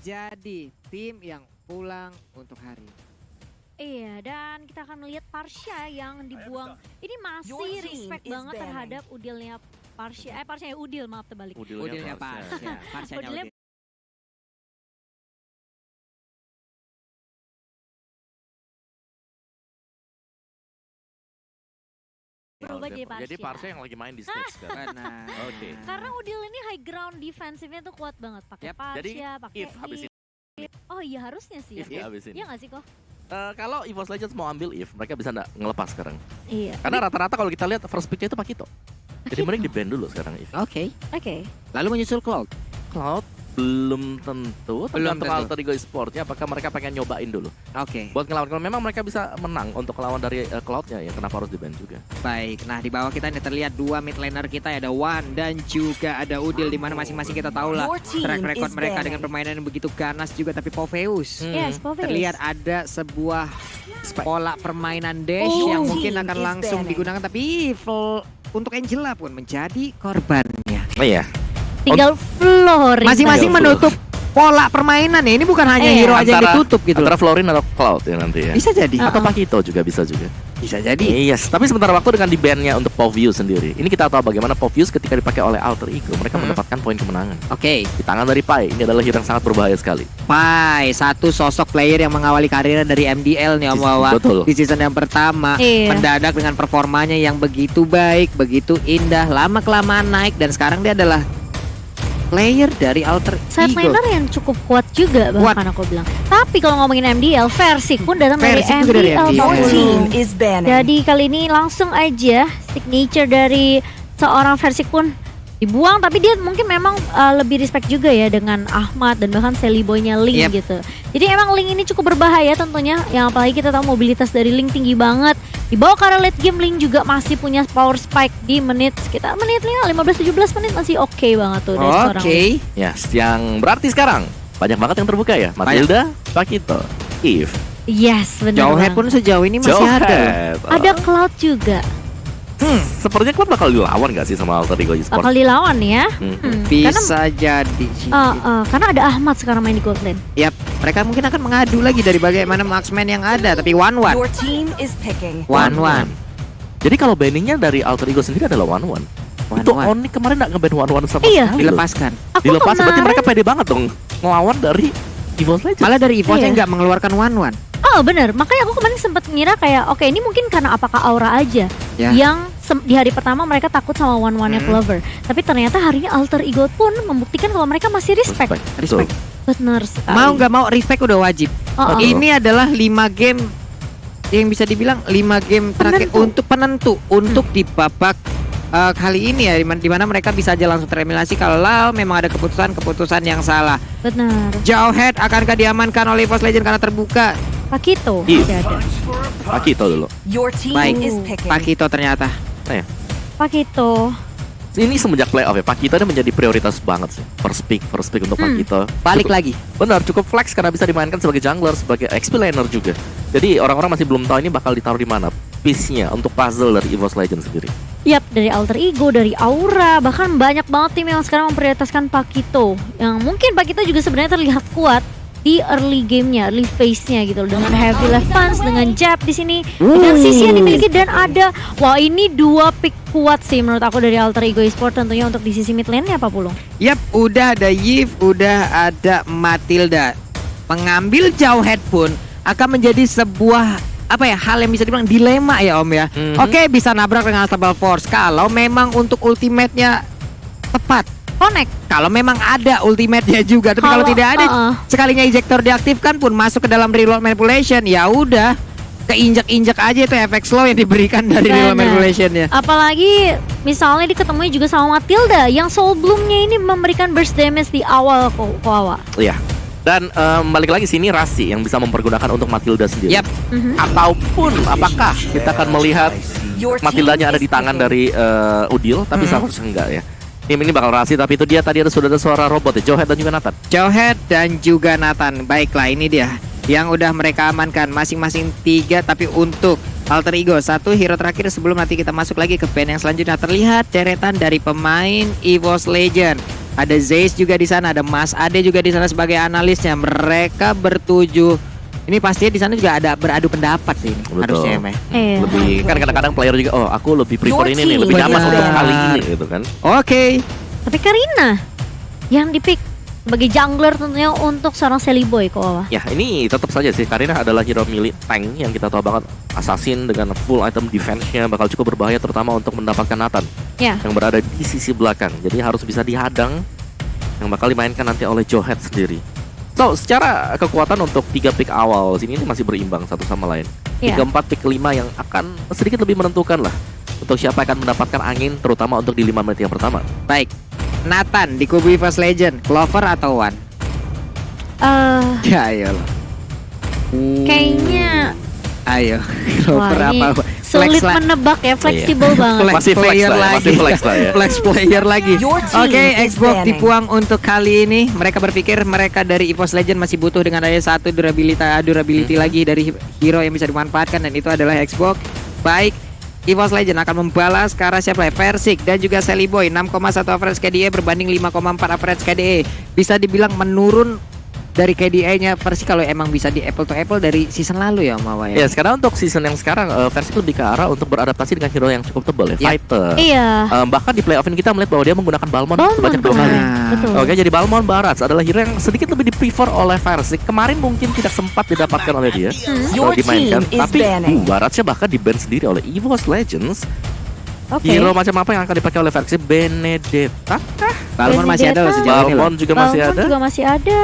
menjadi tim yang pulang untuk hari. Iya, dan kita akan melihat Parsha yang dibuang. Ini masih respect banget terhadap Udilnya Parsha. Parsha Udil, maaf terbalik. Udilnya Parsha. Parshanya Udilnya Udil. Berubah jadi Parsha. Jadi Parsha yang lagi main di stage sekarang. Benar. Oke. Karena Udil ini high ground defensifnya tuh kuat banget. Pakai Yap, jadi Parsha, pakai if habis Eve. Oh iya harusnya sih. If ya habis ini. Iya nggak sih kok? Kalau EVOS Legends mau ambil If, mereka bisa nggak ngelepas sekarang. Iya. Karena rata-rata kalau kita lihat first picknya itu Pakito. Jadi mending di ban dulu sekarang If. Oke. Oke. Lalu menyusul Cloud. Cloud belum tentu, tergantung tentu. Alter Ego Esports-nya apakah mereka pengen nyobain dulu. Oke. Buat ngelawan, kalau memang mereka bisa menang untuk lawan dari Cloud-nya, ya kenapa harus di ban juga. Baik. Nah, di bawah kita ini terlihat dua mid laner kita, ada Wan dan juga ada Udil, di mana masing-masing kita tahu lah track record mereka dengan permainan yang begitu ganas juga. Tapi Popheus Yes, Popheus. terlihat ada sebuah pola permainan dash Oh. yang mungkin akan langsung digunakan, tapi evil untuk Angela pun menjadi korbannya. Oh iya. Tinggal Florin. Masing-masing menutup pola permainan ya. Ini bukan hanya hero aja yang ditutup gitu loh. Antara Florin atau Cloud ya nanti ya. Bisa jadi. Atau Pakito juga bisa juga. Bisa jadi. Yes, tapi sebentar waktu dengan di ban-nya untuk Popheus sendiri. Ini kita tahu bagaimana Popheus ketika dipakai oleh Alter Ego, mereka mendapatkan poin kemenangan. Oke. Di tangan dari Pai, ini adalah hero yang sangat berbahaya sekali. Pai, satu sosok player yang mengawali karirnya dari MDL nih Om Wawa. Betul. Di season yang pertama, Iya. mendadak dengan performanya yang begitu baik, begitu indah, lama-kelamaan naik, dan sekarang dia adalah player dari Alter Side Ego. laner yang cukup kuat juga bahkan aku bilang. Tapi kalau ngomongin MDL, Versik pun datang dari Versik juga dari MDL. MDL. Popheus. Jadi kali ini langsung aja signature dari seorang Versik pun dibuang, tapi dia mungkin memang lebih respect juga ya dengan Ahmad dan bahkan Sally Boy-nya Link Yep. gitu. Jadi emang Link ini cukup berbahaya tentunya, yang apalagi kita tahu mobilitas dari Link tinggi banget. Di bawah karena late game Link juga masih punya power spike di menit sekitar menit 15-17 menit masih oke banget tuh dari seorang Link. Oke. Ya, yang berarti sekarang banyak banget yang terbuka ya. Matilda, Pakito, Eve, Yes, benar. Jauhead pun sejauh ini masih ada. Jowhead. Ada Cloud juga. Sepertinya Cloud bakal dilawan gak sih sama Alter Ego Esports? Bakal dilawan ya. Hmm. Bisa jadi sih. Karena ada Ahmad sekarang main di Gold Lane. Yap, mereka mungkin akan mengadu lagi dari bagaimana marksman yang ada, tapi 1-1. Your team is picking. 1-1. Jadi kalau banningnya dari Alter Ego sendiri adalah 1-1. Itu 1-1. Onyx kemarin gak nge-ban 1-1 sama Iya. sekali. Dilepaskan. Aku Dilepas, berarti kemarin- mereka pede banget dong ngelawan dari EVOS Legends. Malah dari EVOS-nya Iya. nggak mengeluarkan 1-1. Oh bener, makanya aku kemarin sempat ngira kayak oke ini mungkin karena apakah aura aja Ya. yang di hari pertama mereka takut sama one-one-nya Clover. Tapi ternyata hari ini Alter Ego pun membuktikan kalau mereka masih respect. Respect. Bener sekali. Mau nggak mau respect udah wajib. Oh, oh. Ini adalah 5 game yang bisa dibilang 5 game terakhir Penentu. untuk penentu untuk di babak kali ini ya, di mana mereka bisa aja langsung tereliminasi kalau memang ada keputusan yang salah. Bener. Jowhead akankah diamankan oleh EVOS Legends karena terbuka? Pakito Iya. masih ada. Pakito dulu. Your team Baik. is picking. Pakito ternyata. Pakito. Ini semenjak playoff ya, Pakito ini menjadi prioritas banget sih. First pick untuk Pakito. Balik Cukup- lagi. Benar, cukup flex karena bisa dimainkan sebagai jungler, sebagai XP laner juga. Jadi orang-orang masih belum tahu ini bakal ditaruh di mana piece-nya untuk puzzle dari EVOS Legends sendiri. Yap, dari Alter Ego, dari Aura, bahkan banyak banget tim yang sekarang memprioritaskan Pakito. Yang mungkin Pakito juga sebenarnya terlihat kuat di early game-nya, early phase-nya gitu loh, dengan heavy left punch, dengan jab di sini, dengan sisi yang dimiliki dan ada. Wah, ini 2 pick kuat sih menurut aku dari Alter Ego Esports tentunya untuk di sisi mid lane-nya apa Pulung? Yap, udah ada Yves, udah ada Matilda. Mengambil Jowhead pun akan menjadi sebuah hal yang bisa dibilang dilema ya Om ya. Oke, bisa nabrak dengan Unstoppable Force kalau memang untuk ultimate-nya tepat. Connect. Kalau memang ada ultimate-nya juga, tapi kalau tidak ada, sekalinya ejector diaktifkan pun masuk ke dalam reload manipulation, ya udah keinjak-injak aja itu efek slow yang diberikan dari reload Benar. manipulation-nya. Apalagi misalnya diketemui juga sama Matilda yang Soul Bloom-nya ini memberikan burst damage di awal Koawa. Iya. Dan balik lagi sini Rasi yang bisa mempergunakan untuk Matilda sendiri. Yap. Ataupun apakah kita akan melihat Your team Matildanya ada is di tangan picking. dari Udil, tapi seharusnya enggak ya. Ini bakal Rasi, tapi itu dia tadi sudah ada suara robot ya, Jowhead dan juga Nathan. Jowhead dan juga Nathan. Baiklah, ini dia yang udah mereka amankan masing-masing 3, tapi untuk Alter Ego 1 hero terakhir sebelum nanti kita masuk lagi ke band yang selanjutnya. Terlihat deretan dari pemain EVOS Legend. Ada Zeiss juga di sana, ada Mas Ade juga di sana sebagai analisnya. Mereka bertujuh. Ini pastinya di sana juga ada beradu pendapat sih ini. Betul. Harusnya Em. Iya. Lebih kan kadang-kadang player juga, oh aku lebih prefer Your ini nih, team lebih nyaman is untuk better. kali ini gitu kan. Oke. Tapi Karina yang dipick sebagai jungler tentunya untuk seorang Sally Boy kok. Wawa. Ya ini tetap saja sih, Karina adalah hero milik tank yang kita tahu banget, assassin dengan full item defense-nya bakal cukup berbahaya terutama untuk mendapatkan Nathan Ya. yang berada di sisi belakang. Jadi harus bisa dihadang yang bakal dimainkan nanti oleh Johet sendiri. So, secara kekuatan untuk 3 pick awal sini ini masih berimbang satu sama lain. Iya. 3, 4, pick 5 yang akan sedikit lebih menentukan lah untuk siapa akan mendapatkan angin terutama untuk di 5 menit yang pertama. Baik. Nathan di kubu EVOS Legend, Clover atau Wan? Ya ayo. Kayaknya Ayo. wah, Clover ini apa? sulit Flex lah. menebak ya, fleksibel banget. Flex Masih flex player lah ya, lagi. masih flex lah ya. Flex player lagi. Your team Oke, is Xbox banning. dibuang untuk kali ini. Mereka berpikir mereka dari EVOS Legend masih butuh dengan adanya satu durability lagi dari hero yang bisa dimanfaatkan, dan itu adalah Xbox. Baik, EVOS Legend akan membalas ke arah siapa ya? Versik dan juga Sally Boy. 6,1 average KDA berbanding 5,4 average KDA. Bisa dibilang menurun dari KDA-nya versi kalau emang bisa di apple to apple dari season lalu ya Mawa Ya, ya. sekarang untuk season yang sekarang versi lebih ke arah untuk beradaptasi dengan hero yang cukup tebal ya, Yap. fighter. Iya. Bahkan di playoff ini kita melihat bahwa dia menggunakan Balmond Balmond sebanyak 2 kali. kemarin. Betul. Oke, jadi Balmond Barats adalah hero yang sedikit lebih di-prefer oleh Versik. Kemarin mungkin tidak sempat didapatkan oleh dia Your kalau dimainkan, team is tapi banning. Baratsnya bahkan di-ban sendiri oleh EVOS Legends. Oke. Hero macam apa yang akan dipakai oleh Versik? Benedetta kah? Balmond masih ada loh sejauh ini loh. Balmond juga masih Balmond ada. juga masih ada.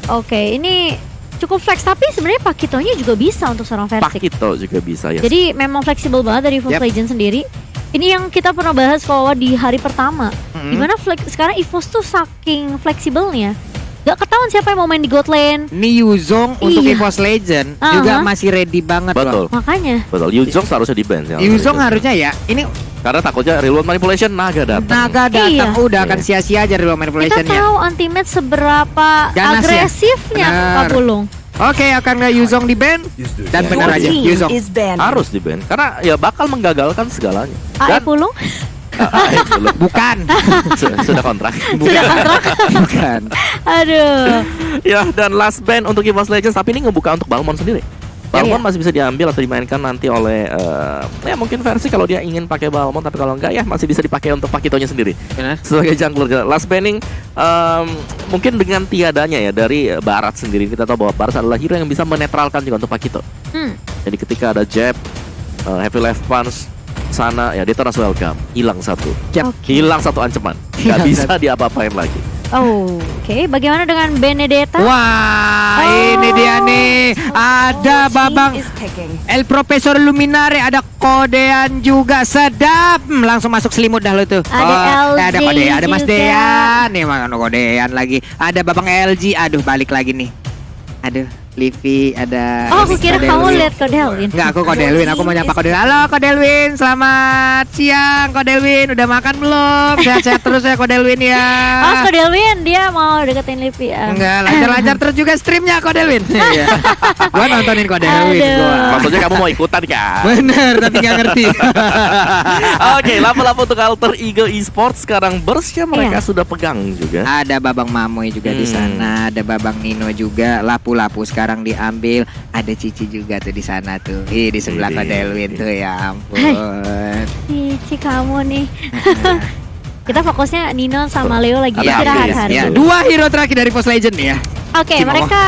Oke, ini cukup flex, tapi sebenarnya Pakitonya juga bisa untuk seorang Versik. Pakito juga bisa ya. Jadi memang fleksibel banget dari EVOS Yep. Legend sendiri. Ini yang kita pernah bahas kalau di hari pertama. Dimana sekarang EVOS tuh saking fleksibelnya, gak ketahuan siapa yang mau main di God Lane. Nih Yuzong untuk Iya. EVOS Legend Aha. juga masih ready banget Betul. loh. Makanya. Betul. Yuzong seharusnya di-ban ya. Yuzong harusnya ya. Ini Karena takutnya reload manipulation naga datang. naga datang Iya. udah akan sia-sia aja real Kita manipulationnya. tahu Ultimate seberapa Ganas ya? agresifnya Bener. Kak Pulung. Oke, akan nggak Yuzong di ban? Dan Your benar aja team Yuzong. is banning. Harus di-ban karena ya bakal menggagalkan segalanya. AE Pulung Belum. Bukan. Sudah kontrak. sudah kontrak. Bukan. Aduh. Ya, dan last ban untuk EVOS Legends, tapi ini ngebuka untuk Balmond sendiri. Balmond Iya. masih bisa diambil atau dimainkan nanti oleh ya mungkin versi kalau dia ingin pakai Balmond, tapi kalau enggak ya masih bisa dipakai untuk Pakitonya sendiri Benar. sebagai jungler. Last banning mungkin dengan tiadanya ya dari Barat sendiri, kita tahu bahwa Barat adalah hero yang bisa menetralkan juga untuk Pakito. Jadi ketika ada jab, heavy left punch sana ya, dia terus welcome, hilang satu, Jab. Oke. hilang satu ancaman, nggak Hilang bisa satu. diapa-apain lagi. Oh, oke. Bagaimana dengan Benedetta? Wah, ini dia nih. Ada Your team Babang is picking. El Profesor Luminare, ada kodean juga sedap. Langsung masuk selimut dah lo tuh. Ada LG ada kodean, ada Mas juga. Dean. Nih makan kodean lagi. Ada Babang LG. Aduh, balik lagi nih. Aduh, Livi, ada. Oh, aku kira Kodelwin. kamu lihat Kodelwin. Enggak, aku Kodelwin. Aku mau nyapa Kodelwin. Halo Kodelwin, selamat siang Kodelwin. Udah makan belum? Sehat-sehat terus ya Kodelwin ya. Oh, Kodelwin dia mau deketin Livi. Enggak, lancar-lancar terus juga streamnya Kodelwin. Iya. Gua nontonin Kodelwin Aduh. gua. Maksudnya kamu mau ikutan kan? Bener, tapi nggak ngerti. Oke, lama-lama untuk Alter Ego Esports sekarang Burst-nya mereka sudah pegang juga. Ada Babang Mamoy juga di sana, ada Babang Nino juga, lapu-lapu sekarang diambil, ada Cici juga tuh di sana tuh. Ih, di sebelah Ini. Kodelwin tuh ya ampun. Cici kamu nih. Kita fokusnya Nino sama Leo lagi Ada istirahat update, hari Ya, ini. dua hero terakhir dari Post Legend ya. Oke, Cuma mereka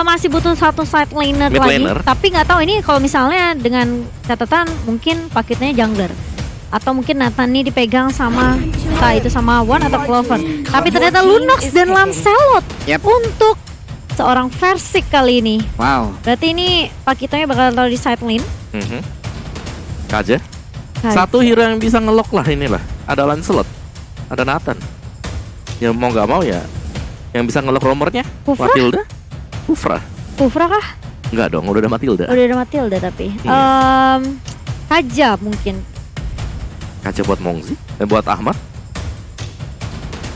masih butuh satu side laner Mid lagi. laner. Tapi nggak tahu ini kalau misalnya dengan catatan mungkin paketnya jungler. Atau mungkin Nathan nih dipegang sama entah itu sama Wan atau Clover. Tapi ternyata Lunox dan Lancelot Yap. untuk seorang Versik kali ini. Wow. Berarti ini paketnya bakal taruh di side lane. Kaja. Hai. Satu hero yang bisa ngelok lah inilah. Ada Lancelot, ada Nathan. Ya mau nggak mau ya, yang bisa ngelok romernya Kufra? Matilda, Kufra. Kufra kah? Enggak dong, udah ada Matilda. Udah ada Matilda tapi. Iya. Kaja mungkin. Kaca buat Mongzi, buat Ahmad.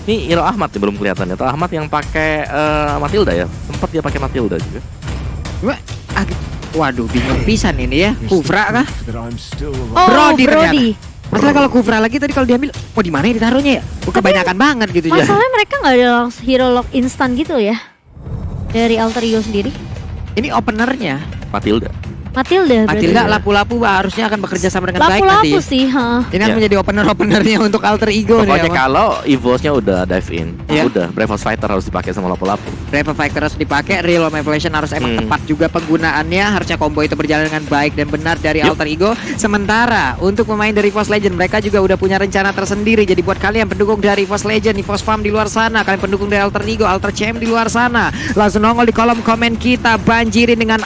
Ini hero Ahmad nih belum kelihatan ya. Atau Ahmad yang pakai Matilda ya. Sempat dia pakai Matilda juga. Cuma, waduh, bingung pisan ini ya. Kufra kah? Oh, Brody Brody. Masalah kalau Kufra lagi tadi kalau diambil, mau di mana ya ditaruhnya ya? Kebanyakan banget gitu ya. Masalahnya mereka nggak ada hero lock instan gitu ya dari Alter Ego sendiri. Ini openernya. Matilda. Matilda Matilda lapu-lapu harusnya akan bekerja sama dengan baik nanti. lapu-lapu sih, ha. Ini akan Ya. menjadi openernya untuk Alter Ego Pokoknya nih. kalau Evos-nya udah dive in, Ya. udah Bravos Fighter harus dipakai sama lapu-lapu. Brave Fighter harus dipakai, Real Manipulation harus emang tepat juga penggunaannya. Harusnya combo itu berjalan dengan baik dan benar dari Yup. Alter Ego. Sementara untuk pemain dari EVOS Legend, mereka juga udah punya rencana tersendiri. Jadi buat kalian pendukung dari EVOS Legend, EVOS Farm di luar sana, kalian pendukung dari Alter Ego, Alter CM di luar sana, langsung nongol di kolom komen kita, banjirin dengan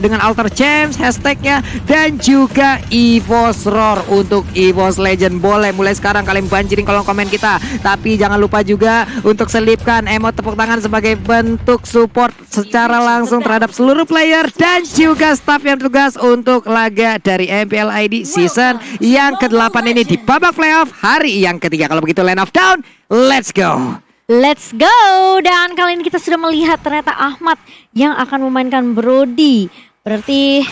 dengan Alter Champs hashtagnya dan juga EVOS Roar untuk EVOS Legend. Boleh mulai sekarang kalian banjirin kolom komen kita. Tapi jangan lupa juga untuk selipkan emot tepuk tangan sebagai bentuk support secara langsung terhadap seluruh player dan juga staff yang tugas untuk laga dari MPL ID season yang ke-8 ini di babak playoff hari yang ketiga. Kalau begitu Land of Down, let's go. Let's go. Dan kali ini kita sudah melihat ternyata Ahmad yang akan memainkan Brody. Berarti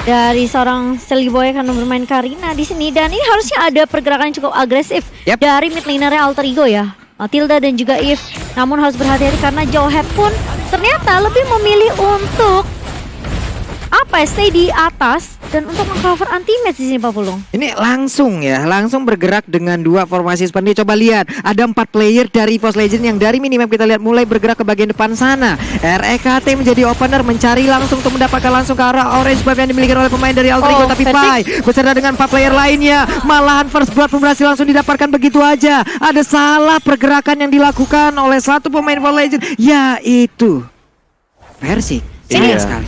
dari seorang Silly Boy akan bermain Karina di sini dan ini harusnya ada pergerakan yang cukup agresif Yep. dari mid lanernya Alter Ego ya. Matilda dan juga Eve. Namun harus berhati-hati karena Jawhead pun ternyata lebih memilih untuk stay di atas dan untuk mengcover anti-match di sini Pak Pulung. Ini langsung bergerak dengan dua formasi seperti ini. Coba lihat, ada 4 player dari EVOS Legend yang dari minimap kita lihat mulai bergerak ke bagian depan sana. REKT menjadi opener, mencari langsung untuk mendapatkan langsung ke arah orange buff yang dimiliki oleh pemain dari Alter Ego. Tapi Pai beserta dengan 4 player lainnya, malahan first blood pun berhasil langsung didapatkan begitu aja. Ada salah pergerakan yang dilakukan oleh satu pemain EVOS Legend, yaitu Persik. Sayang Iya. sekali.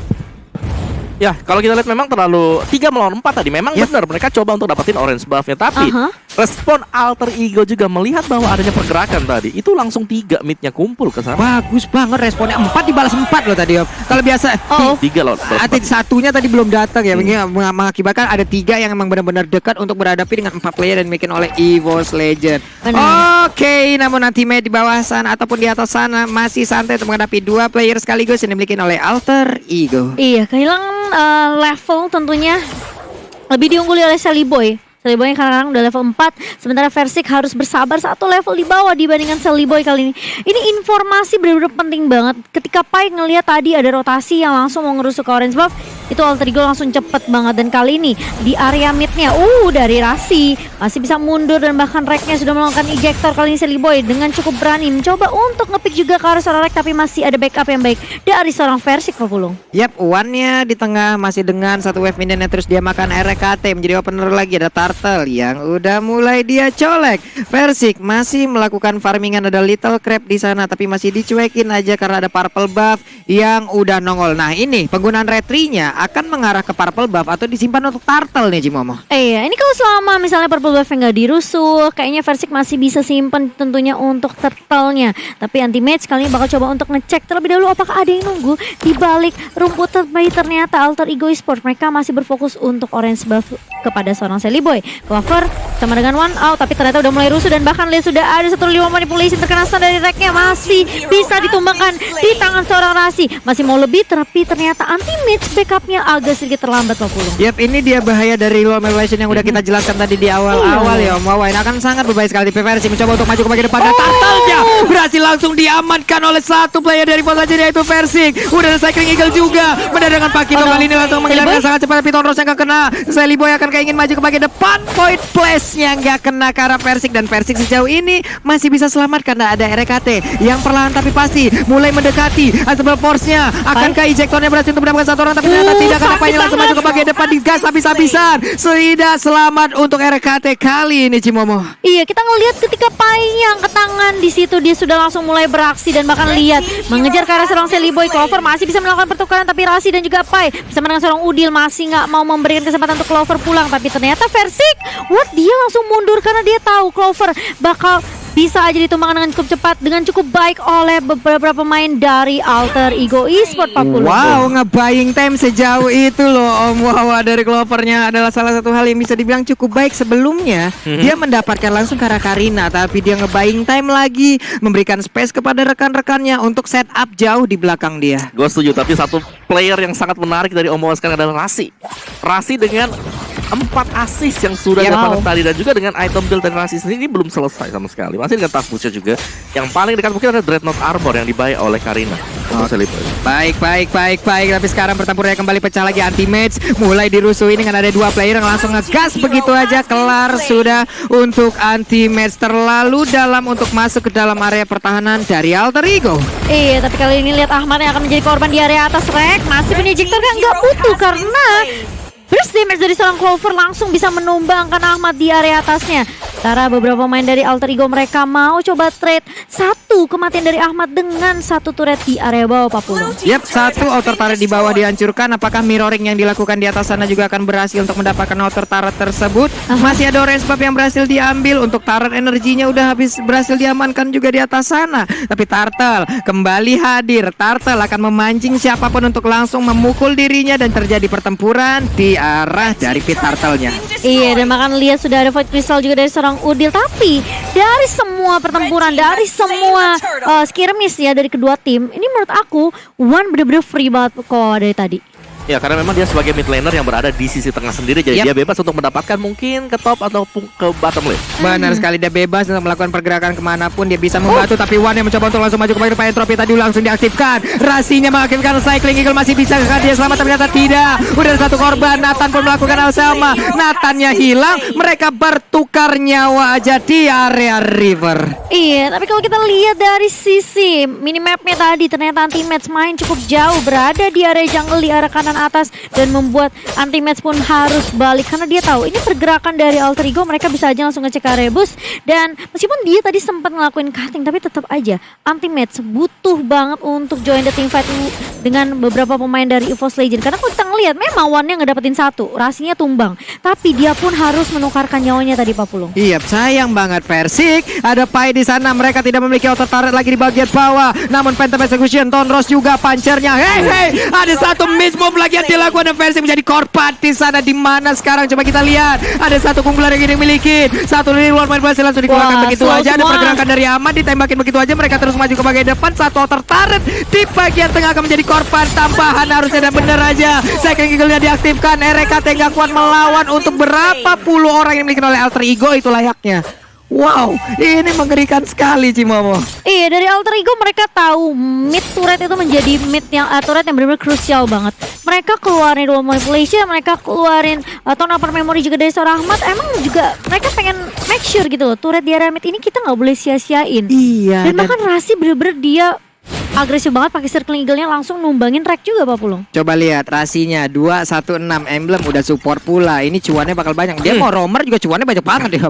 Ya, kalau kita lihat memang terlalu 3 melawan 4 tadi. Memang Yep. benar mereka coba untuk dapetin orange buff-nya. Tapi Aha. respon Alter Ego juga melihat bahwa adanya pergerakan tadi. Itu langsung 3 mid-nya kumpul ke sana. Bagus banget responnya, 4 dibalas 4 loh tadi Om. Kalau biasa 3 lawan satunya tadi belum datang ya, mengakibatkan ada 3 yang memang benar-benar dekat untuk berhadapi dengan 4 player dan bikin oleh EVOS Legend. Benar. Oke, namun nanti di bawah sana ataupun di atas sana masih santai untuk menghadapi 2 player sekaligus yang dimiliki oleh Alter Ego. Iya, kehilangan level tentunya lebih diungguli oleh Silly Boy. Silly Boy yang kadang-kadang udah level 4, sementara Versik harus bersabar 1 level di bawah dibandingkan Silly Boy kali ini. Ini informasi benar-benar penting banget. Ketika Pai ngelihat tadi ada rotasi yang langsung mau ngerusuk ke orange buff, itu Alter Ego langsung cepet banget. Dan kali ini di area midnya, dari Rasi masih bisa mundur dan bahkan Reknya sudah melakukan ejector. Kali ini Silly Boy dengan cukup berani mencoba untuk ngepick juga ke arah seorang Rek, tapi masih ada backup yang baik dari seorang Versik, Pak Pulung. Yap, one-nya di tengah masih dengan 1 wave minion yang terus dia makan. RKT menjadi opener lagi, ada Turtle yang udah mulai dia colek. Versik masih melakukan farmingan, ada Little Crab di sana tapi masih dicuekin aja karena ada purple buff yang udah nongol. Nah, ini penggunaan retry-nya akan mengarah ke purple buff atau disimpan untuk Turtle nih Cimomo. Iya, ini kalau selama misalnya purple buff nggak dirusuh, kayaknya Versik masih bisa simpen tentunya untuk turtle-nya. Tapi anti-match kali ini bakal coba untuk ngecek terlebih dahulu apakah ada yang nunggu di balik rumput. Tapi ternyata Alter Ego Esports mereka masih berfokus untuk orange buff kepada seorang Silly Boy. Clover sama dengan one out, tapi ternyata udah mulai rusuh dan bahkan lihat sudah ada 1-5 manipulation terkena stun dari Reknya, masih bisa ditumbangkan di tangan seorang Rasi. Masih mau lebih, tapi ternyata anti-match backupnya agak sedikit terlambat Pak Pulung. Yap, ini dia bahaya dari low manipulation yang udah kita jelaskan tadi di awal-awal ya Om Wawa. Ini akan sangat berbahaya sekali. Versi mencoba untuk maju ke bagian depan dan Turtle-nya berhasil langsung diamankan oleh satu player dari EVOS Legend yaitu Versik. Udah ada Cycling Eagle juga. Mendadak Pakito kali ini langsung menghilangkan sangat cepat. Piton Rose yang gak kena. Silly Boy akan ingin maju ke bagian depan. Point place-nya nggak kena ke arah Versik dan Versik sejauh ini masih bisa selamat karena ada RKT yang perlahan tapi pasti mulai mendekati. Asbel Force-nya akankah ejectornya berhasil untuk mendapatkan 1 orang tapi ternyata tidak, karena Pai langsung maju ke bagian depan digas habis-habisan. Tidak selamat untuk RKT kali ini Cimomo. Iya, kita ngelihat ketika Pai yang ke tangan di situ dia sudah langsung mulai beraksi dan bahkan lihat mengejar ke arah seorang Silly Boy. Clover masih bisa melakukan pertukaran tapi Rasi dan juga Pai bersama dengan seorang Udil masih nggak mau memberikan kesempatan untuk Clover pulang, tapi ternyata Versik dia langsung mundur karena dia tahu Clover bakal bisa aja ditumbangkan dengan cukup cepat, dengan cukup baik oleh beberapa pemain dari Alter Ego Esports. Wow, nge-buying time sejauh itu loh Om Wawa dari Clovernya adalah salah satu hal yang bisa dibilang cukup baik. Sebelumnya dia mendapatkan langsung ke arah Karina, tapi dia nge-buying time lagi, memberikan space kepada rekan-rekannya untuk setup jauh di belakang dia. Gue setuju, tapi satu player yang sangat menarik dari Om Wawa sekarang adalah Rasi. Rasi dengan 4 assist yang sudah Ya, didapatkan wow. tadi, dan juga dengan item build dan assist ini belum selesai sama sekali. Masih dengan tas pushnya juga. Yang paling dekat mungkin ada Dreadnought Armor yang dibayar oleh Karina. Baik. Tapi sekarang pertempurannya kembali pecah lagi. Anti-match mulai dirusuhin dengan ada 2 player yang langsung ngegas begitu aja. Kelar sudah untuk anti-match. Terlalu dalam untuk masuk ke dalam area pertahanan dari Alter Ego. Iya, tapi kali ini lihat Ahmad yang akan menjadi korban di area atas. Rek masih punya ejector kan nggak butuh karena burst damage dari seorang Clover langsung bisa menumbangkan Ahmad di area atasnya. Sementara beberapa pemain dari Alter Ego mereka mau coba trade satu kematian dari Ahmad dengan satu turret di area bawah Pak Pulung. Yap, satu outer turret di bawah dihancurkan. Apakah mirroring yang dilakukan di atas sana juga akan berhasil untuk mendapatkan outer turret tersebut? Masih ada orange buff yang berhasil diambil. Untuk turret energinya udah habis, berhasil diamankan juga di atas sana. Tapi Turtle kembali hadir. Turtle akan memancing siapapun untuk langsung memukul dirinya dan terjadi pertempuran di arah dari pit Turtle-nya. Iya, dan makan lihat sudah ada Void Crystal juga dari seorang Udil. Tapi dari semua pertempuran, dari semua skirmish ya dari kedua tim, ini menurut aku One bener-bener free banget kok dari tadi. Ya, karena memang dia sebagai mid laner yang berada di sisi tengah sendiri, jadi dia bebas untuk mendapatkan mungkin ke top ataupun ke bottom lane. Benar sekali, dia bebas untuk melakukan pergerakan kemanapun dia bisa membantu. Tapi One yang mencoba untuk langsung maju ke depan, entropy tadi langsung diaktifkan. Rasinya mengaktifkan cycling eagle, masih bisa dia selamat, ternyata tidak. Udah ada satu korban, Nathan pun melakukan hal sama. Nathannya hilang, mereka bertukar nyawa aja di area river. Iya, tapi kalau kita lihat dari sisi minimapnya tadi, ternyata anti-match main cukup jauh, berada di area jungle di arah kanan atas, dan membuat anti-match pun harus balik karena dia tahu ini pergerakan dari Alter Ego, mereka bisa aja langsung ngecek area bus. Dan meskipun dia tadi sempat ngelakuin cutting, tapi tetap aja anti-match butuh banget untuk join the team fight dengan beberapa pemain dari EVOS Legend. Karena kalau kita ngelihat memang One-nya ngedapetin satu, rasinya tumbang, tapi dia pun harus menukarkan nyawanya tadi Pak Pulung. Iya, sayang banget Persik. Ada Pai di sana, mereka tidak memiliki outer turret lagi di bagian bawah. Namun Phantom Execution, Tonros juga punchernya. Hey, ada satu miss move lagi yang dilakukan dan Persik menjadi korban di sana. Di mana sekarang coba kita lihat. Ada satu keunggulan yang dimiliki. Satu dari luar main berhasil langsung dikeluarkan begitu aja. Ada pergerakan dari Ahmad, ditembakin begitu aja. Mereka terus maju ke bagian depan. Satu outer turret di bagian tengah akan menjadi korban tambahan. Harusnya ada bener aja. Cycling Eagle-nya diaktifkan. RKT nggak kuat melawan untuk berapa puluh orang yang dimiliki oleh Alter Ego, itu layaknya. Wow, ini mengerikan sekali Cimomo. Iya, dari Alter Ego mereka tahu mid turret itu menjadi mid yang turret yang benar-benar krusial banget. Mereka keluarin dual manipulation, mereka keluarin tone upper memory juga dari seorang Ahmad. Emang juga mereka pengen make sure gitu loh, turret di area mid ini kita nggak boleh sia-siain. Iya. Dan bahkan Rasi bener-bener dia agresif banget pakai circling eagle-nya, langsung numbangin Rek juga Pak Pulung. Coba lihat rasinya 216 emblem udah support pula. Ini cuannya bakal banyak. Dia mau roamer juga cuannya banyak banget ya.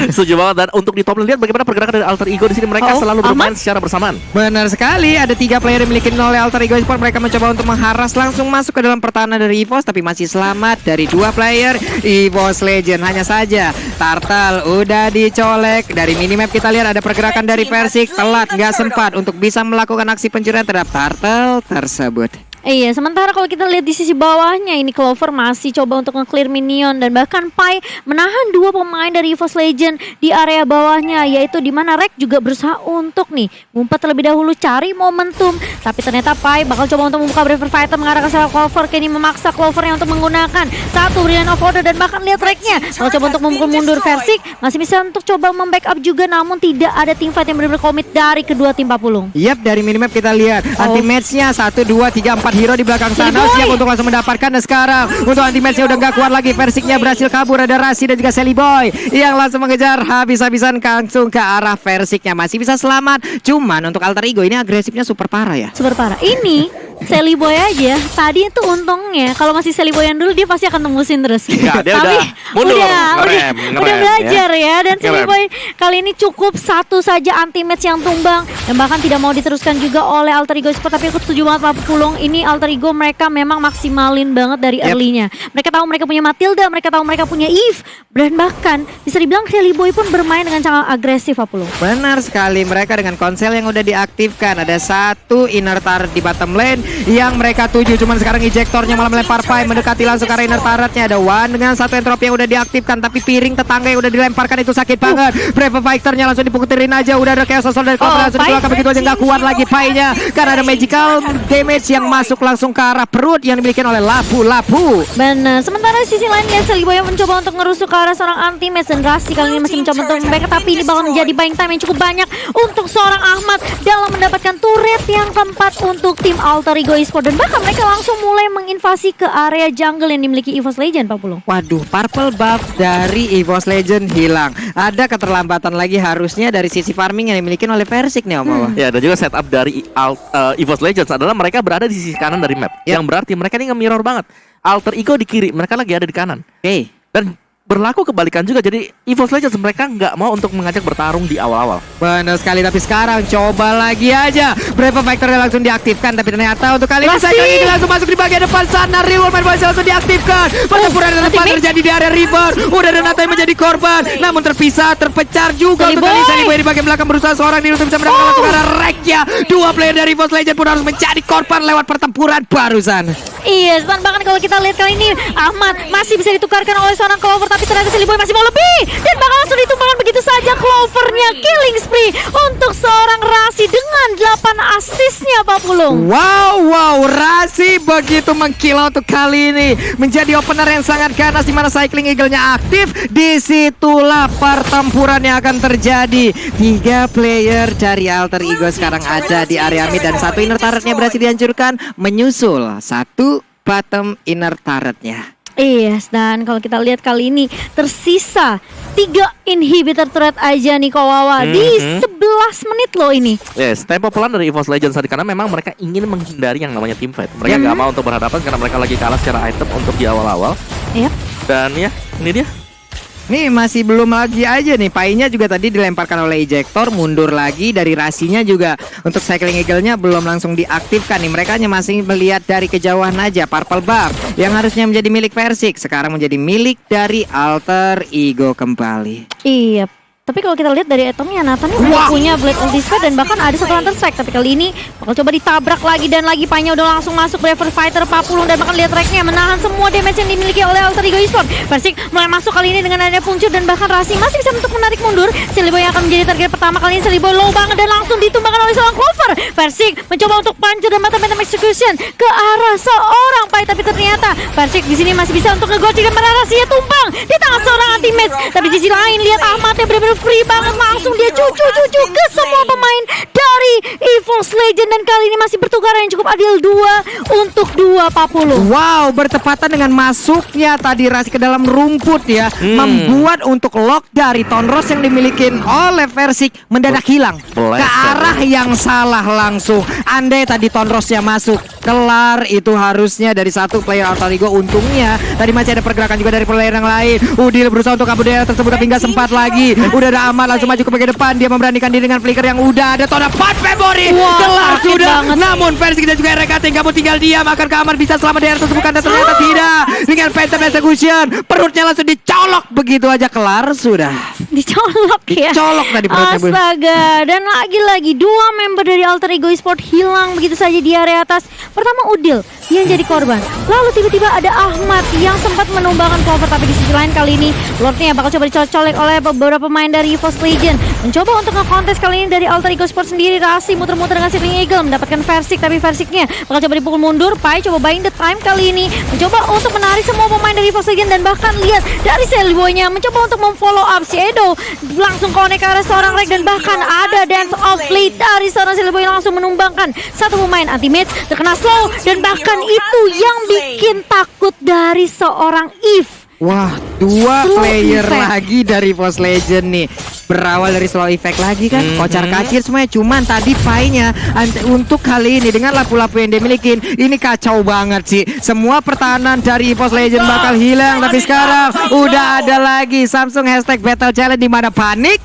Setuju banget. Dan untuk di top lane, lihat bagaimana pergerakan dari Alter Ego di sini, mereka selalu bermain secara bersamaan. Benar sekali, ada 3 player yang dimiliki oleh Alter Ego Esports. Mereka mencoba untuk mengharas langsung masuk ke dalam pertahanan dari EVOS, tapi masih selamat dari 2 player EVOS Legend. Hanya saja Turtle udah dicolek. Dari minimap kita lihat ada pergerakan dari Persik, telat nggak sempat untuk bisa melakukan aksi pencurian terhadap Turtle tersebut. Iya, sementara kalau kita lihat di sisi bawahnya, ini Clover masih coba untuk nge-clear minion, dan bahkan Pai menahan 2 pemain dari EVOS Legend di area bawahnya, yaitu di mana Rek juga berusaha untuk nih ngumpet terlebih dahulu cari momentum, tapi ternyata Pai bakal coba untuk membuka Braver Fighter mengarah ke seorang Clover. Kini memaksa Clovernya untuk menggunakan satu Brilliant of Order, dan bahkan lihat Reknya kalau coba untuk memukul mundur Persik, masih bisa untuk coba membackup juga, namun tidak ada team fight yang benar-benar komit dari kedua tim Pak Pulung. Yap, dari minimap kita lihat anti-match-nya 1, 2, 3, 4 hero di belakang sana siap untuk langsung mendapatkan. Dan sekarang untuk anti-match-nya udah gak kuat lagi, Persiknya berhasil kabur. Ada Rasi dan juga Sally Boy yang langsung mengejar habis-habisan langsung ke arah Persiknya. Masih bisa selamat, cuman untuk Alter Ego ini agresifnya super parah ya. Super parah. Ini Sally Boy aja tadi itu untungnya kalau masih Sally Boy yang dulu dia pasti akan tembusin terus. Enggak, dia tapi udah mundur, udah ngerem, belajar ya. Dan Sally Ngerem. Boy kali ini cukup satu saja anti-match yang tumbang, dan bahkan tidak mau diteruskan juga oleh Alter Ego Sport. Tapi aku setuju banget Pak Pulung, ini Alter Ego mereka memang maksimalin banget dari early-nya. Mereka tahu mereka punya Matilda, mereka tahu mereka punya Eve, dan bahkan bisa dibilang Sally Boy pun bermain dengan sangat agresif Pak Pulung. Benar sekali, mereka dengan konsel yang udah diaktifkan. Ada 1 inner turret di bottom lane, yang mereka tuju. Cuman sekarang ejektornya malah melempar Pai mendekati langsung ke arah inner turretnya. Ada Wan dengan satu entropi yang udah diaktifkan, tapi piring tetangga yang udah dilemparkan itu sakit banget. Brave Fighter-nya langsung dipukulin aja. Udah ada Chaos Soul dari Clover langsung dikeluarkan begitu aja, nggak kuat lagi Pai-nya karena ada magical damage yang masuk langsung ke arah perut yang dimiliki oleh Lapu-Lapu. Benar. Sementara di sisi lain ya Cellboy yang mencoba untuk ngerusuk ke arah seorang anti-match, dan Rasi kali ini masih mencoba untuk membackup, tapi ini bakal menjadi buying time yang cukup banyak untuk seorang Ahmad dalam mendapatkan turret yang keempat untuk tim Alter Ego Esports, dan bahkan mereka langsung mulai menginvasi ke area jungle yang dimiliki EVOS Legend, Pak Pulung. Waduh, purple buff dari EVOS Legend hilang. Ada keterlambatan lagi harusnya dari sisi farming yang dimiliki oleh Versik nih Om Awa. Ya, dan juga setup dari EVOS Legends adalah mereka berada di sisi kanan dari map. Yang berarti mereka ini nge-mirror banget. Alter Ego di kiri, mereka lagi ada di kanan. Oke. Dan berlaku kebalikan juga, jadi EVOS Legends mereka nggak mau untuk mengajak bertarung di awal-awal. Benar sekali, tapi sekarang coba lagi aja. Brave Factor langsung diaktifkan, tapi ternyata untuk kali ini Rasi. Cycling Eagle langsung masuk di bagian depan sana. Reward Man Boys langsung diaktifkan. Pertempuran yang depan terjadi di area River. Udah ada Nata yang menjadi korban, namun terpisah, terpecah juga untuk kali ini. Saliboy di bagian belakang berusaha seorang diri untuk bisa mendapatkan langsung arah Rekya. Dua player dari EVOS Legends pun harus menjadi korban lewat pertempuran barusan. Iya, dan bahkan kalau kita lihat kali ini Ahmad masih bisa ditukarkan oleh seorang Clover, tapi ternyata Cellboy masih mau lebih, dan bakal langsung ditumbangkan begitu saja Clovernya. Killing spree untuk seorang Rasi dengan 8 asisnya, Pak Pulung. Wow, Rasi begitu mengkilau untuk kali ini, menjadi opener yang sangat ganas di mana Cycling Eagle-nya aktif. Disitulah pertempuran yang akan terjadi. 3 player dari Alter Ego sekarang ada di area mid, dan satu inner turretnya berhasil dihancurkan, menyusul satu bottom inner turretnya. Yes, dan kalau kita lihat kali ini tersisa 3 inhibitor turret aja nih Kawawa di 11 menit loh ini. Yes, tempo pelan dari EVOS Legends tadi karena memang mereka ingin menghindari yang namanya team fight. Mereka nggak mau untuk berhadapan karena mereka lagi kalah secara item untuk di awal-awal. Yep. Dan ya, ini dia. Nih masih belum lagi aja nih, Pai-nya juga tadi dilemparkan oleh ejector, mundur lagi dari Rasinya juga. Untuk Cycling Eagle-nya belum langsung diaktifkan nih, mereka hanya masih melihat dari kejauhan aja. Purple buff yang harusnya menjadi milik Versik sekarang menjadi milik dari Alter Ego kembali. Iya. Tapi kalau kita lihat dari itemnya, Nathan ini punya Blade of Despair dan bahkan ada satu Hunter Strike. Tapi kali ini bakal coba ditabrak lagi, dan lagi Pai-nya udah langsung masuk. Braver Fighter, Papulung, dan bahkan lihat tracknya menahan semua damage yang dimiliki oleh Alter Ego Esports. Versik mulai masuk kali ini dengan adanya Puncur, dan bahkan Rasi masih bisa untuk menarik mundur. Cellboy yang akan menjadi target pertama kali ini. Cellboy low banget dan langsung ditumbangkan oleh seorang Clover. Versik mencoba untuk puncher dan mata-mata execution ke arah seorang Pai, tapi ternyata Versik di sini masih bisa untuk ngegocek, dan mana Rasinya tumbang di tangan seorang anti-match. Tapi di sisi lain lihat Ahmad yang benar-benar free banget, langsung dia cucu ke semua pemain dari EVOS Legend, dan kali ini masih bertukaran yang cukup adil 2 untuk 2, Pak Pulung. Wow, bertepatan dengan masuknya tadi Rasi ke dalam rumput ya, membuat untuk lock dari Tonros yang dimiliki oleh Versik mendadak hilang ke arah yang salah langsung. Andai tadi Tonrosnya masuk, kelar itu harusnya dari satu player Alter Ego. Untungnya tadi masih ada pergerakan juga dari player yang lain. Udil berusaha untuk kabur dari tersebut tapi nggak sempat lagi. Udah ada Ahmad langsung maju ke bagian depan, dia memberanikan diri dengan flicker yang udah ada. Tona 4 Februari kelar sudah. Namun Versik dan juga Rekating kamu tinggal diam. Akankah Ahmad bisa selamat dari tersebut? Dan ternyata tidak. Dengan Phantom Execution, perutnya langsung dicolok begitu aja, kelar sudah. Dicolok ya. Dicolok tadi perutnya, Bu. Astaga, dan lagi-lagi 2 member dari Alter Ego Esports hilang begitu saja di area atas. Pertama Udil yang jadi korban, lalu tiba-tiba ada Ahmad yang sempat menumbangkan Clover, tapi di sisi lain kali ini Lordnya bakal coba dicolek oleh beberapa pemain dari EVOS Legend. Mencoba untuk nge-contest kali ini dari Alter Ego Esports sendiri. Rasi muter-muter dengan Cycling Eagle mendapatkan Versik, tapi Versiknya bakal coba dipukul mundur. Pai coba buying the time kali ini, mencoba untuk menarik semua pemain dari EVOS Legend, dan bahkan lihat dari Cellboy-nya mencoba untuk memfollow up si Edo, langsung connect ke arah seorang Rek, dan bahkan ada Dance of Fleet dari seorang Cellboy yang langsung menumbangkan satu pemain anti-match terkena slow, dan bahkan itu yang bikin takut dari seorang Eve. Wah, 2 Slow player effect lagi dari EVOS Legend nih. Berawal dari slow effect lagi kan, kocar kacir semuanya. Cuman tadi Pai-nya untuk kali ini dengan lapu-lapu yang dia milikin, ini kacau banget sih. Semua pertahanan dari EVOS Legend bakal hilang. Tapi sekarang udah ada lagi Samsung #Battle Challenge, di mana panik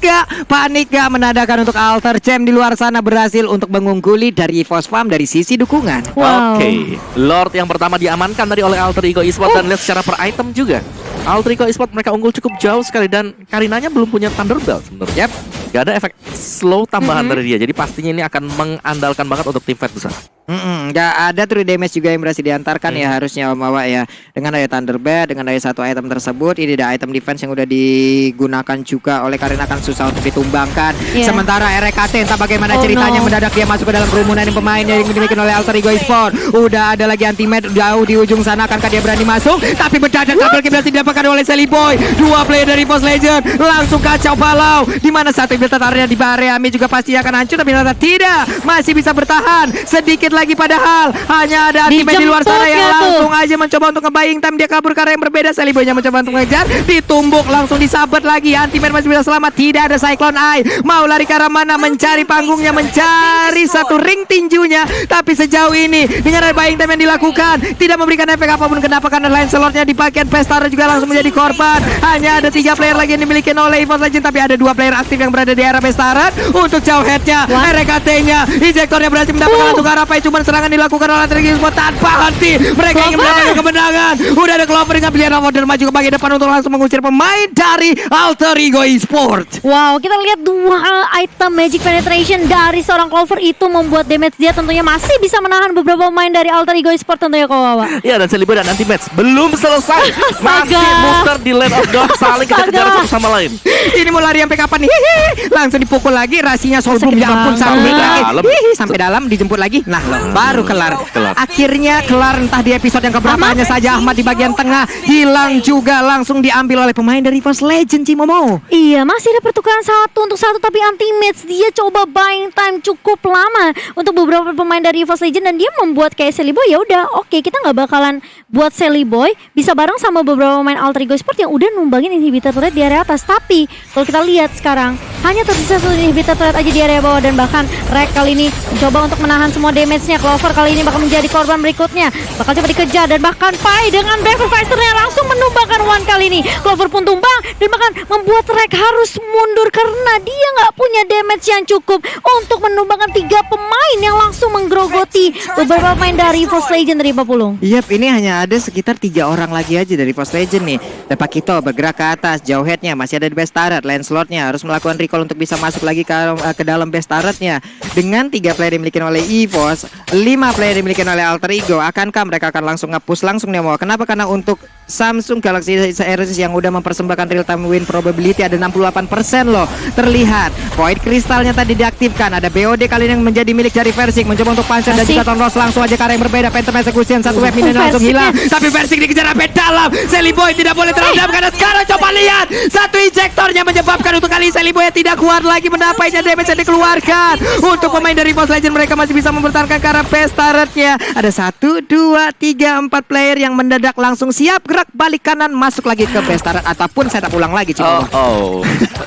gak menandakan untuk Alter Champ di luar sana berhasil untuk mengungguli dari EVOS Farm dari sisi dukungan. Wow. Oke, Lord yang pertama diamankan tadi oleh Alter Ego Esports, dan lihat secara per item juga. Alter Ego Esport mereka unggul cukup jauh sekali dan Karinanya belum punya Thunderbelt sebenarnya. Yap. Gak ada efek slow tambahan dari dia. Jadi pastinya ini akan mengandalkan banget untuk tim fight besar. Nggak ada true damage juga yang berhasil diantarkan ya harusnya Om Wawa ya. Dengan ada Thunderbird, dengan ada satu item tersebut, ini ada item defense yang udah digunakan juga oleh Karina, akan susah untuk ditumbangkan. Iya. Sementara RKT entah bagaimana Oh, ceritanya no. mendadak dia masuk ke dalam kerumunan pemain yang dimiliki oleh Alter Ego Esport. Udah ada lagi anti-med jauh di ujung sana, akankah dia berani masuk? Tapi mendadak double kill berhasil didapatkan oleh Sally Boy. Dua player dari Boss Legend langsung kacau balau. Di mana satu build area di area Ami juga pasti akan hancur, tapi ternyata tidak, masih bisa bertahan sedikit lagi, padahal hanya ada anti-med di luar sana yang Dijemput ya tuh. langsung aja mencoba untuk nge-buying time. Dia kabur ke arah yang berbeda. Sally Boy-nya mencoba untuk mengejar, ditumbuk, langsung disabet lagi. Anti-med masih bisa selamat, tidak ada Cyclone Eye. Mau lari ke arah mana? Mencari panggungnya, mencari satu ring tinjunya. Tapi sejauh ini dengan ada buying time yang dilakukan tidak memberikan efek apapun. Kenapa? Karena Lancelot-nya di bagian Pestara juga langsung menjadi korban. Hanya ada 3 player lagi yang dimiliki oleh EVOS Legend, tapi ada 2 player aktif yang berada di area Pestara. Untuk jauh headnya, RKT-nya, injektornya berhasil mendapatkan satu Karapai. Cuman serangan dilakukan oleh Alter Ego Esport tanpa henti. Mereka ingin mendapatkan kemenangan. Udah ada Clover dengan pilihan order maju ke bagian depan untuk langsung mengusir pemain dari Alter Ego Esport. Wow, kita lihat 2 item Magic Penetration dari seorang Clover itu membuat damage dia tentunya masih bisa menahan beberapa pemain dari Alter Ego Esport tentunya Kawawa. Ya, dan Sally Boy dan anti-match belum selesai. Masih muter di Land of Dawn, saling kejar-kejar satu sama lain. Ini mau lari sampai kapan nih? Hihi. Langsung dipukul lagi, rasinya Soulboom, Sakit ya ampun, banget. sampai lagi. Dalam. Hihi, sampai dalam dijemput lagi. Nah, baru kelar. Akhirnya kelar, entah di episode yang keberapa. Hanya saja Ahmad di bagian tengah hilang juga, langsung diambil oleh pemain dari Force Legend, Cimomo. Iya, masih ada pertukaran 1 untuk 1 tapi anti-match dia coba buying time cukup lama untuk beberapa pemain dari EVOS Legend dan dia membuat kayak Sally Boy. Ya udah, oke, kita nggak bakalan buat Sally Boy bisa bareng sama beberapa pemain Alter Ego Sport yang udah numbangin inhibitor turret di area atas. Tapi kalau kita lihat sekarang hanya tersisa 1 inhibitor turret aja di area bawah dan bahkan Rek kali ini mencoba untuk menahan semua damage-nya. Clover kali ini bakal menjadi korban berikutnya, bakal coba dikejar dan bahkan Pai dengan Breaker Fighter-nya langsung menumbangkan One kali ini. Clover pun tumbang dan bahkan membuat Rek harus mundur karena dia nggak punya damage yang cukup untuk menumbangkan 3 pemain yang langsung menggerogoti beberapa pemain dari Force Legend dari Papulung. Yap, ini hanya ada sekitar 3 orang lagi aja dari Force Legend nih. Dan Pakito bergerak ke atas, jauh headnya masih ada di base turret. Lancelot-nya harus melakukan recall untuk bisa masuk lagi ke dalam base turret-nya. Dengan 3 player dimiliki oleh EVOS, 5 player dimiliki oleh Alter Ego. Akankah mereka akan langsung nge-push langsung nih mau? Kenapa? Karena untuk Samsung Galaxy Series yang udah mempersembahkan real time win probability ada 68% loh. Terlihat Void Crystalnya tadi diaktifkan. Ada BOD kali ini yang menjadi milik dari Versik, mencoba untuk punch dan juga Tonros langsung aja ke arah yang berbeda. Phantom Execution, satu wave minion langsung hilang. Tapi Versik dikejar sampai dalam. Sally Boy tidak boleh terhadap karena sekarang coba lihat satu injektornya menyebabkan untuk kali Sally Boy tidak kuat lagi mendapatkan damage yang dikeluarkan. Untuk pemain dari Force Legend mereka masih bisa mempertahankan ke arah base turret-nya. Ada 1, 2, 3, 4 player yang mendadak langsung siap gerak balik kanan masuk lagi ke base turret ataupun setup ulang lagi. Oh.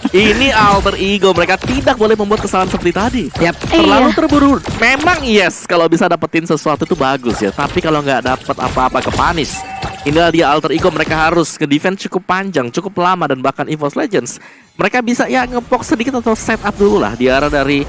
Ini Alter Ego, mereka tidak boleh membuat kesalahan seperti tadi. Yap. Terlalu terburu. Memang yes, kalau bisa dapetin sesuatu itu bagus ya. Tapi kalau nggak dapet apa-apa ke punish. Inilah dia Alter Ego, mereka harus nge-defense cukup panjang, cukup lama dan bahkan EVOS Legends mereka bisa ya ngepok sedikit atau setup dulu lah di arah dari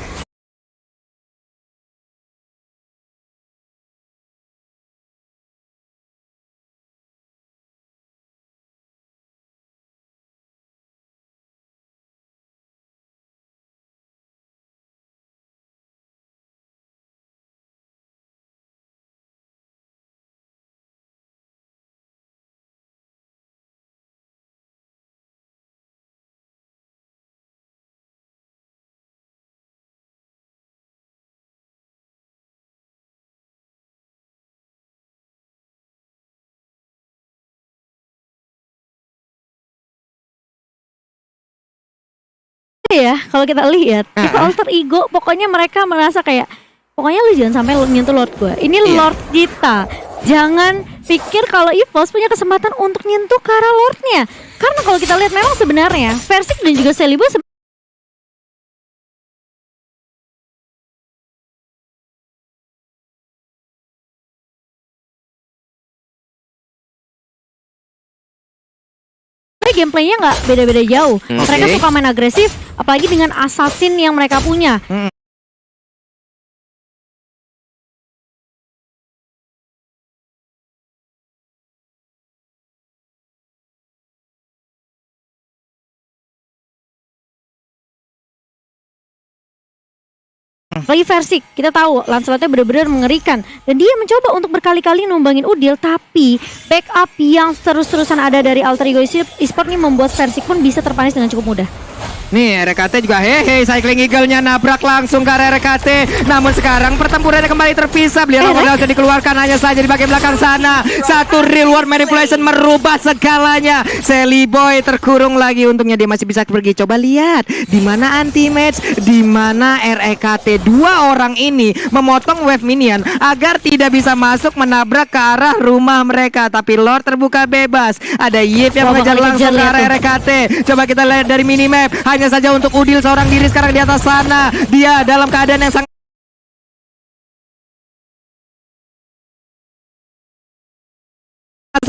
Ya, kalau kita lihat itu Alter Ego, pokoknya mereka merasa kayak pokoknya lu jangan sampai lu nyentuh Lord gue. Ini Lord kita. Jangan pikir kalau EVOS punya kesempatan untuk nyentuh ke arah Lordnya. Karena kalau kita lihat memang sebenarnya Versik dan juga Sally Boy gameplaynya nggak beda-beda jauh. Mereka suka main agresif, apalagi dengan assassin yang mereka punya. Lagi Versik, kita tahu Lancelotnya benar-benar mengerikan. Dan dia mencoba untuk berkali-kali numbangin Udil. Tapi backup yang terus-terusan ada dari Alter Ego Esport ini membuat Versik pun bisa terpanis dengan cukup mudah. Nih RKT juga hehe, Cycling Eagle-nya nabrak langsung ke arah RKT. Namun sekarang pertempurannya kembali terpisah. Beliau sudah dikeluarkan hanya saja di bagian belakang sana. Satu real world manipulation merubah segalanya. Sally Boy terkurung lagi, untungnya dia masih bisa pergi. Coba lihat di mana anti-match, di mana RKT. Dua orang ini memotong wave minion agar tidak bisa masuk menabrak ke arah rumah mereka. Tapi Lord terbuka bebas. Ada Yip yang mengejar langsung ke arah RKT. Coba kita lihat dari minimap. Hanya saja untuk Udil seorang diri sekarang di atas sana. Dia dalam keadaan yang sangat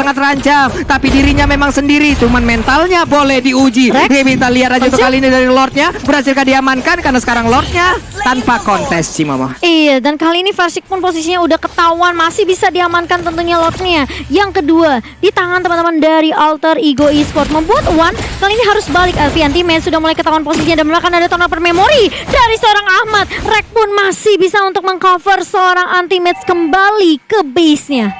terancam, tapi dirinya memang sendiri, cuman mentalnya boleh diuji. Kita lihat aja untuk kali ini dari Lordnya berhasilkah diamankan, karena sekarang Lordnya tanpa kontes sih Mama. Iya, dan kali ini Versik pun posisinya udah ketahuan, masih bisa diamankan tentunya Lordnya. Yang kedua, di tangan teman-teman dari Alter Ego Esport, membuat One kali ini harus balik. Alfian Anti-Match sudah mulai ketahuan posisinya, dan bahkan ada turnover memory dari seorang Ahmad. Rek pun masih bisa untuk mengcover seorang Anti-Match kembali ke base-nya.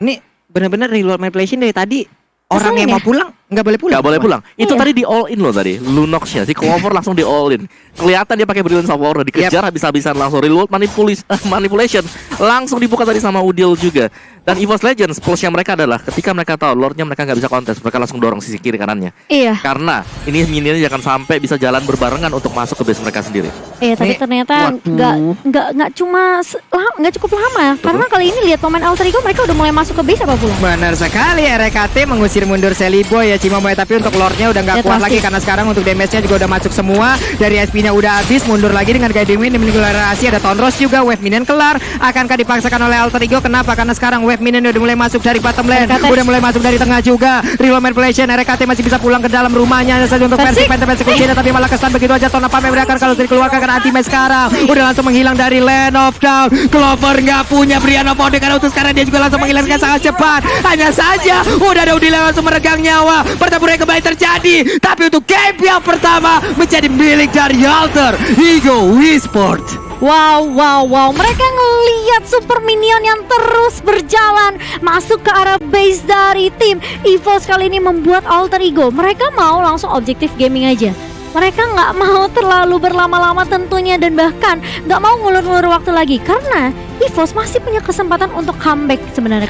Ini benar-benar reload manipulation dari tadi. Orang yang mau pulang nggak boleh pulang. Nggak boleh pulang. Itu Iya. tadi di all in loh tadi. Lunox-nya si Clover langsung di all in. Kelihatan dia pakai Brilliance of Aura, dikejar habis-habisan langsung reload manipulation. Langsung dibuka tadi sama Udil juga. Dan EVOS Legends plusnya mereka adalah ketika mereka tahu Lordnya mereka nggak bisa kontes, mereka langsung dorong sisi kiri kanannya. Iya. Karena ini minionnya jangan sampai bisa jalan berbarengan untuk masuk ke base mereka sendiri. Tapi ternyata nggak nggak cukup lama. Karena kali ini lihat pemain Alter Ego mereka udah mulai masuk ke base apa pula. Benar sekali, RKT mengusir mundur Sally Boy ya Cimomoy, tapi untuk Lordnya udah nggak Ya, kuat pasti. lagi karena sekarang untuk damage-nya juga udah masuk semua. Dari SP-nya udah habis, mundur lagi dengan Guiding Wind, Manipulasi, ada Tonros juga, wave minion kelar. Akankah dipaksakan oleh Alter Ego? Kenapa? Karena sekarang wave minion udah mulai masuk dari bottom lane, RKT. udah mulai masuk dari tengah juga. Reload manipulation, RKT masih bisa pulang ke dalam rumahnya. Hanya saja untuk versi Persik. Phantom Execution, tapi malah kesan begitu aja. Tona Pame berakan kalau dikeluarkan karena anti-match sekarang udah langsung menghilang dari Land of Down. Clover nggak punya Brian of Ode karena untuk sekarang dia juga langsung menghilangkan sangat cepat. Hanya saja udah ada Udil yang langsung meregang nyawa. Pertempuran kembali terjadi, tapi untuk game yang pertama menjadi milik dari Alter Ego Esport. Wow. Mereka ngelihat super minion yang terus berjalan masuk ke arah base dari tim EVOS kali ini membuat Alter Ego. Mereka mau langsung objektif gaming aja. Mereka nggak mau terlalu berlama-lama tentunya, dan bahkan nggak mau ngulur-ngulur waktu lagi karena EVOS masih punya kesempatan untuk comeback sebenarnya.